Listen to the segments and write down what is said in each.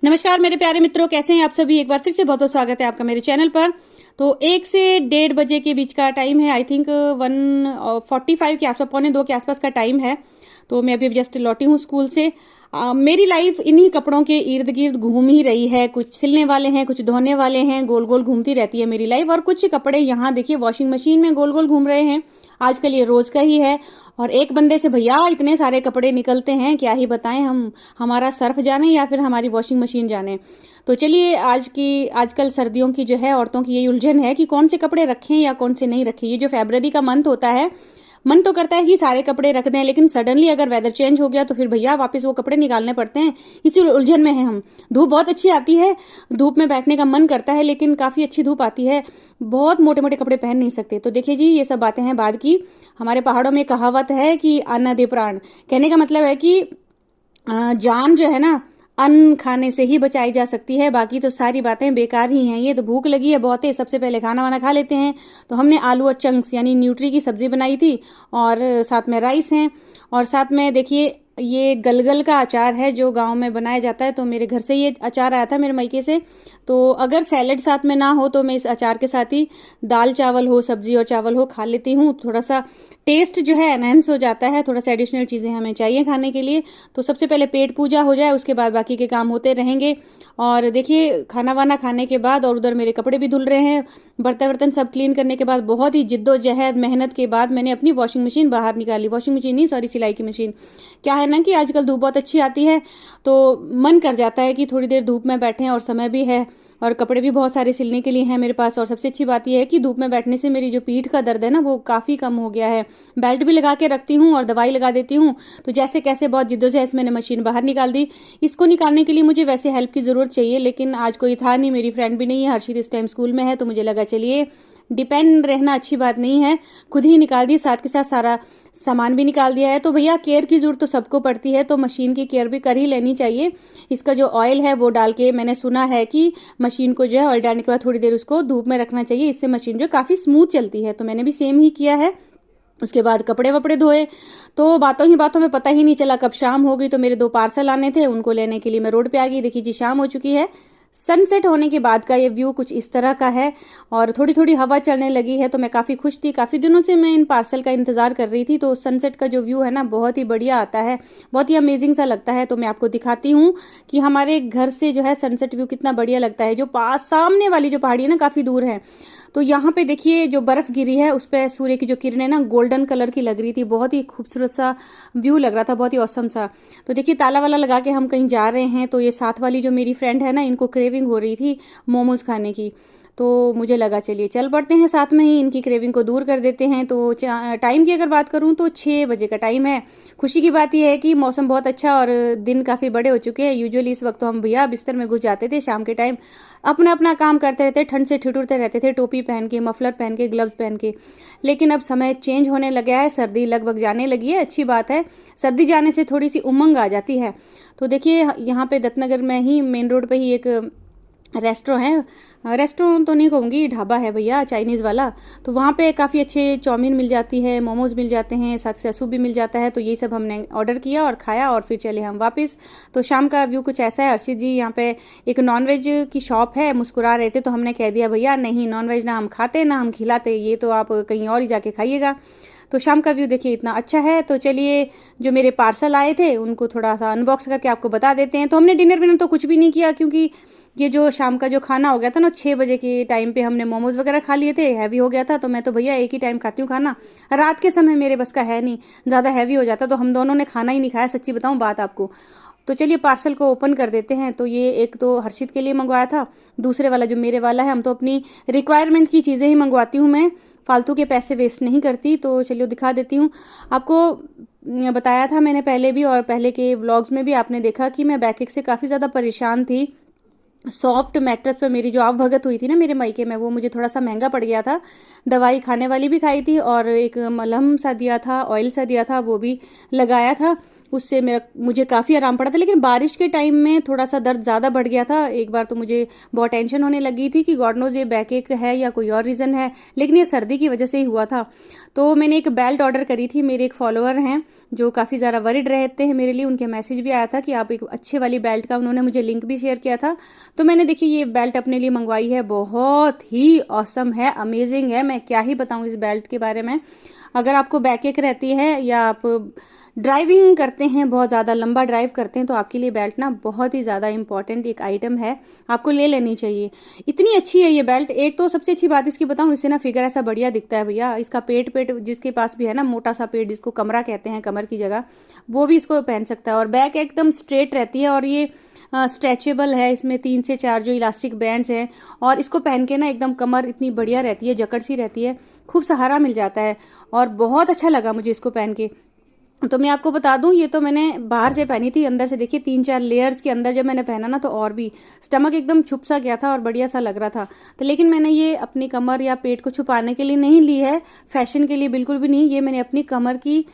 नमस्कार मेरे प्यारे मित्रों, कैसे हैं आप सभी। एक बार फिर से बहुत बहुत स्वागत है आपका मेरे चैनल पर। तो 1 से 1:30 बजे के बीच का टाइम है। आई थिंक 1:45 के आसपास, 1:45 के आसपास का टाइम है। तो मैं अभी जस्ट लौटी हूँ स्कूल से। मेरी लाइफ इन्हीं कपड़ों के इर्द गिर्द घूम ही रही है। कुछ सिलने वाले हैं, कुछ धोने वाले हैं, गोल गोल घूमती रहती है मेरी लाइफ। और कुछ कपड़े यहाँ देखिए वॉशिंग मशीन में गोल गोल घूम रहे हैं। आजकल ये रोज का ही है। और एक बंदे से भैया इतने सारे कपड़े निकलते हैं, क्या ही बताएं हम। हमारा सर्फ जाने या फिर हमारी वॉशिंग मशीन जाने। तो चलिए, आजकल सर्दियों की जो है औरतों की यही उलझन है कि कौन से कपड़े रखें या कौन से नहीं रखें। ये जो फरवरी का मंथ होता है, मन तो करता है कि सारे कपड़े रख दें, लेकिन सडनली अगर वेदर चेंज हो गया तो फिर भैया वापस वो कपड़े निकालने पड़ते हैं। इसी उलझन में है हम। धूप बहुत अच्छी आती है, धूप में बैठने का मन करता है, लेकिन काफ़ी अच्छी धूप आती है। बहुत मोटे मोटे कपड़े पहन नहीं सकते। तो देखिए जी, ये सब बातें हैं बाद की। हमारे पहाड़ों में कहावत है कि अन्न दे प्राण। कहने का मतलब है कि जान जो है ना, अन्न खाने से ही बचाई जा सकती है। बाकी तो सारी बातें बेकार ही हैं। ये तो भूख लगी है बहुत है, सबसे पहले खाना वाना खा लेते हैं। तो हमने आलू और चंक्स यानी न्यूट्री की सब्जी बनाई थी, और साथ में राइस हैं, और साथ में देखिए ये गलगल का अचार है जो गांव में बनाया जाता है। तो मेरे घर से ये अचार आया था, मेरे मायके से। तो अगर सैलेड साथ में ना हो तो मैं इस अचार के साथ ही दाल चावल हो, सब्जी और चावल हो, खा लेती हूँ। थोड़ा सा टेस्ट जो है एनहेंस हो जाता है। थोड़ा सा एडिशनल चीज़ें हमें चाहिए खाने के लिए। तो सबसे पहले पेट पूजा हो जाए, उसके बाद बाकी के काम होते रहेंगे। और देखिए खाना वाना खाने के बाद, और उधर मेरे कपड़े भी धुल रहे हैं, बर्तन वर्तन सब क्लीन करने के बाद, बहुत ही जिद्दोजहद मेहनत के बाद मैंने अपनी वॉशिंग मशीन बाहर निकाली। वॉशिंग मशीन नहीं, सॉरी, सिलाई की मशीन। क्या है ना कि आजकल धूप बहुत अच्छी आती है, तो मन कर जाता है कि थोड़ी देर धूप में बैठें, और समय भी है, और कपड़े भी बहुत सारे सिलने के लिए हैं मेरे पास। और सबसे अच्छी बात यह है कि धूप में बैठने से मेरी जो पीठ का दर्द है ना, वो काफ़ी कम हो गया है। बेल्ट भी लगा के रखती हूँ और दवाई लगा देती हूँ। तो जैसे कैसे बहुत जिद्दोजहद मैंने मशीन बाहर निकाल दी। इसको निकालने के लिए मुझे वैसे हेल्प की ज़रूरत चाहिए, लेकिन आज कोई था नहीं, मेरी फ्रेंड भी नहीं है। हर्षित इस टाइम स्कूल में है, तो मुझे लगा चलिए डिपेंड रहना अच्छी बात नहीं है, खुद ही निकाल दी। साथ के साथ सारा सामान भी निकाल दिया है। तो भैया केयर की जरूरत तो सबको पड़ती है, तो मशीन की केयर भी कर ही लेनी चाहिए। इसका जो ऑयल है वो डाल के, मैंने सुना है कि मशीन को जो है ऑयल डालने के बाद थोड़ी देर उसको धूप में रखना चाहिए, इससे मशीन जो काफ़ी स्मूथ चलती है। तो मैंने भी सेम ही किया है। उसके बाद कपड़े वपड़े धोए। तो बातों ही बातों में पता ही नहीं चला कब शाम हो गई। तो मेरे 2 पार्सल आने थे, उनको लेने के लिए मैं रोड पे आ गई। देखिए जी, शाम हो चुकी है। सनसेट होने के बाद का ये व्यू कुछ इस तरह का है, और थोड़ी थोड़ी हवा चलने लगी है। तो मैं काफ़ी खुश थी, काफ़ी दिनों से मैं इन पार्सल का इंतज़ार कर रही थी। तो सनसेट का जो व्यू है ना, बहुत ही बढ़िया आता है, बहुत ही अमेजिंग सा लगता है। तो मैं आपको दिखाती हूँ कि हमारे घर से जो है सनसेट व्यू कितना बढ़िया लगता है। जो पास सामने वाली जो पहाड़ी है ना, काफ़ी दूर है। तो यहाँ पे देखिए जो बर्फ गिरी है उस पर सूर्य की जो किरणें ना गोल्डन कलर की लग रही थी। बहुत ही खूबसूरत सा व्यू लग रहा था, बहुत ही औसम सा। तो देखिए ताला वाला लगा के हम कहीं जा रहे हैं। तो ये साथ वाली जो मेरी फ्रेंड है ना, इनको क्रेविंग हो रही थी मोमोज खाने की। तो मुझे लगा चलिए चल पड़ते हैं, साथ में ही इनकी क्रेविंग को दूर कर देते हैं। तो टाइम की अगर बात करूं तो 6 बजे का टाइम है। खुशी की बात यह है कि मौसम बहुत अच्छा और दिन काफ़ी बड़े हो चुके हैं। यूजुअली इस वक्त तो हम भैया बिस्तर में घुस जाते थे शाम के टाइम, अपना अपना काम करते रहते, ठंड से ठिठुरते रहते थे, टोपी पहन के, मफलर पहन के, ग्लव्स पहन के। लेकिन अब समय चेंज होने लगा है, सर्दी लगभग जाने लगी है। अच्छी बात है, सर्दी जाने से थोड़ी सी उमंग आ जाती है। तो देखिए यहाँ पे दत्तनगर में ही मेन रोड पे ही एक रेस्टोरेंट तो नहीं कहूँगी, ढाबा है भैया, चाइनीज़ वाला। तो वहाँ पे काफ़ी अच्छे चाउमीन मिल जाती है, मोमोज़ मिल जाते हैं, साथ से सूप भी मिल जाता है। तो ये सब हमने ऑर्डर किया और खाया, और फिर चले हम वापस। तो शाम का व्यू कुछ ऐसा है। अर्षित जी यहाँ पे एक नॉनवेज की शॉप है, मुस्कुरा रहे थे। तो हमने कह दिया भैया नहीं, नॉनवेज ना हम खाते ना हम खिलाते, ये तो आप कहीं और ही जाके खाइएगा। तो शाम का व्यू देखिए इतना अच्छा है। तो चलिए जो मेरे पार्सल आए थे उनको थोड़ा सा अनबॉक्स करके आपको बता देते हैं। तो हमने डिनर विनर तो कुछ भी नहीं किया, क्योंकि ये जो शाम का जो खाना हो गया था ना, 6 बजे के टाइम पे हमने मोमोज वगैरह खा लिए थे, हैवी हो गया था। तो मैं तो भैया एक ही टाइम खाती हूँ खाना, रात के समय मेरे बस का है नहीं, ज़्यादा हैवी हो जाता। तो हम दोनों ने खाना ही नहीं खाया, सच्ची बताऊँ बात आपको। तो चलिए पार्सल को ओपन कर देते हैं। तो ये एक तो हर्षित के लिए मंगवाया था, दूसरे वाला जो मेरे वाला है, हम तो अपनी रिक्वायरमेंट की चीज़ें ही मंगवाती हूँ मैं, फालतू के पैसे वेस्ट नहीं करती। तो चलिए दिखा देती हूँ आपको। बताया था मैंने पहले भी, और पहले के व्लॉग्स में भी आपने देखा कि मैं बैकएक से काफ़ी ज़्यादा परेशान थी। सॉफ्ट मैट्रेस पे मेरी जो आवभगत हुई थी ना मेरे मायके में, वो मुझे थोड़ा सा महंगा पड़ गया था। दवाई खाने वाली भी खाई थी, और एक मलहम सा दिया था, ऑयल सा दिया था, वो भी लगाया था। उससे मुझे काफ़ी आराम पड़ा था। लेकिन बारिश के टाइम में थोड़ा सा दर्द ज़्यादा बढ़ गया था। एक बार तो मुझे बहुत टेंशन होने लगी थी कि गॉड नोज ये बैक एक है या कोई और रीज़न है, लेकिन ये सर्दी की वजह से ही हुआ था। तो मैंने एक बेल्ट ऑर्डर करी थी। मेरे एक फॉलोअर हैं जो काफ़ी ज़्यादा वरिड रहते हैं मेरे लिए, उनके मैसेज भी आया था कि आप एक अच्छे वाली बेल्ट का, उन्होंने मुझे लिंक भी शेयर किया था। तो मैंने देखिए ये बेल्ट अपने लिए मंगवाई है। बहुत ही ऑसम है, अमेजिंग है। मैं क्या ही बताऊँ इस बेल्ट के बारे में। अगर आपको बैक एक रहती है या आप ड्राइविंग करते हैं, बहुत ज़्यादा लंबा ड्राइव करते हैं, तो आपके लिए बेल्ट ना बहुत ही ज़्यादा इंपॉर्टेंट एक आइटम है, आपको ले लेनी चाहिए। इतनी अच्छी है ये बेल्ट। एक तो सबसे अच्छी बात इसकी बताऊँ, इससे ना फिगर ऐसा बढ़िया दिखता है भैया। इसका पेट जिसके पास भी है ना, मोटा सा पेट जिसको कमरा कहते हैं, कमर की जगह, वो भी इसको पहन सकता है। और बैक एकदम स्ट्रेट रहती है और ये स्ट्रेचेबल है। इसमें 3 से 4 जो इलास्टिक बैंड्स हैं और इसको पहन के ना एकदम कमर इतनी बढ़िया रहती है, जकड़ सी रहती है, खूब सहारा मिल जाता है और बहुत अच्छा लगा मुझे इसको पहन के। तो मैं आपको बता दूं, ये तो मैंने बाहर से पहनी थी, अंदर से देखिए 3-4 लेयर्स के अंदर जब मैंने पहना ना तो और भी स्टमक एकदम छुप सा गया था और बढ़िया सा लग रहा था। तो लेकिन मैंने ये अपनी कमर या पेट को छुपाने के लिए नहीं ली है, फैशन के लिए बिल्कुल भी नहीं। ये मैंने अपनी कमर की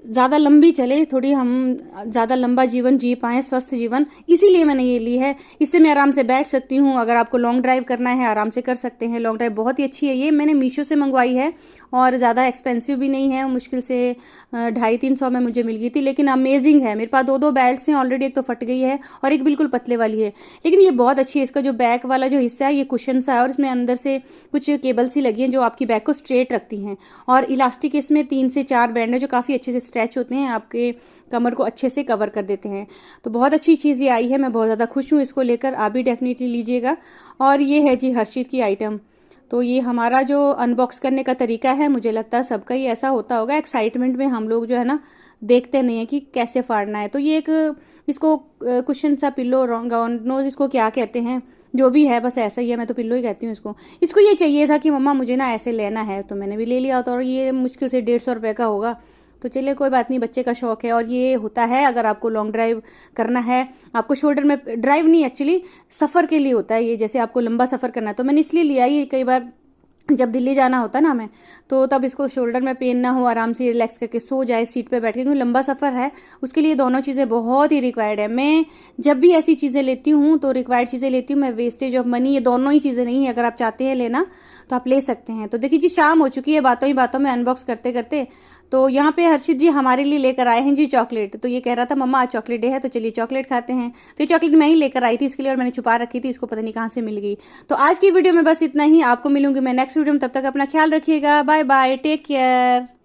ज़्यादा लंबी चले, थोड़ी हम ज़्यादा लंबा जीवन जी पाएँ, स्वस्थ जीवन, इसीलिए मैंने ये ली है। इससे मैं आराम से बैठ सकती हूँ। अगर आपको लॉन्ग ड्राइव करना है आराम से कर सकते हैं। लॉन्ग ड्राइव बहुत ही अच्छी है। ये मैंने मीशो से मंगवाई है और ज़्यादा एक्सपेंसिव भी नहीं है, मुश्किल से 250-300 में मुझे मिल गई थी। लेकिन अमेजिंग है। मेरे पास 2 बेल्ट्स हैं ऑलरेडी, एक तो फट गई है और एक बिल्कुल पतले वाली है, लेकिन ये बहुत अच्छी है। इसका जो बैक वाला जो हिस्सा है ये कुशन सा है और इसमें अंदर से कुछ केबल सी लगी हैं जो आपकी बैक को स्ट्रेट रखती हैं। और इलास्टिक इसमें 3 से 4 बैंड है जो काफ़ी अच्छे से स्ट्रेच होते हैं, आपके कमर को अच्छे से कवर कर देते हैं। तो बहुत अच्छी चीज़ ये आई है, मैं बहुत ज़्यादा खुश हूँ इसको लेकर। आप भी डेफिनेटली लीजिएगा। और ये है जी हर्षित की आइटम। तो ये हमारा जो अनबॉक्स करने का तरीका है, मुझे लगता है सबका ही ऐसा होता होगा। एक्साइटमेंट में हम लोग जो है ना देखते नहीं है कि कैसे फाड़ना है। तो ये एक इसको कुशन सा पिल्लो, नोज इसको क्या कहते हैं, जो भी है, बस ऐसा ही है, मैं तो पिल्लो ही कहती हूँ इसको ये चाहिए था कि मम्मा मुझे ना ऐसे लेना है, तो मैंने भी ले लिया। तो और ये मुश्किल से 150 रुपये का होगा। तो चलिए कोई बात नहीं, बच्चे का शौक है। और ये होता है अगर आपको लॉन्ग ड्राइव करना है, आपको शोल्डर में ड्राइव नहीं, एक्चुअली सफ़र के लिए होता है ये, जैसे आपको लंबा सफ़र करना है। तो मैंने इसलिए लिया ये, कई बार जब दिल्ली जाना होता ना हमें, तो तब इसको शोल्डर में पेन ना हो, आराम से रिलैक्स करके सो जाए सीट पे बैठ के, क्योंकि लंबा सफ़र है, उसके लिए दोनों चीज़ें बहुत ही रिक्वायर्ड है। मैं जब भी ऐसी चीज़ें लेती हूँ तो रिक्वायर्ड चीज़ें लेती हूँ मैं, वेस्टेज ऑफ मनी ये दोनों ही चीज़ें नहीं है। अगर आप चाहते हैं लेना तो आप ले सकते हैं। तो देखिए जी, शाम हो चुकी है बातों ही बातों में अनबॉक्स करते करते। तो यहाँ पे हर्षित जी हमारे लिए लेकर आए हैं जी चॉकलेट। तो ये कह रहा था मम्मा आज चॉकलेट डे है, तो चलिए चॉकलेट खाते हैं। तो ये चॉकलेट मैं ही लेकर आई थी इसके लिए और मैंने छुपा रखी थी, इसको पता नहीं कहाँ से मिल गई। तो आज की वीडियो में बस इतना ही। आपको मिलूंगी मैं नेक्स्ट वीडियो में, तब तक अपना ख्याल रखिएगा। Bye bye, take care.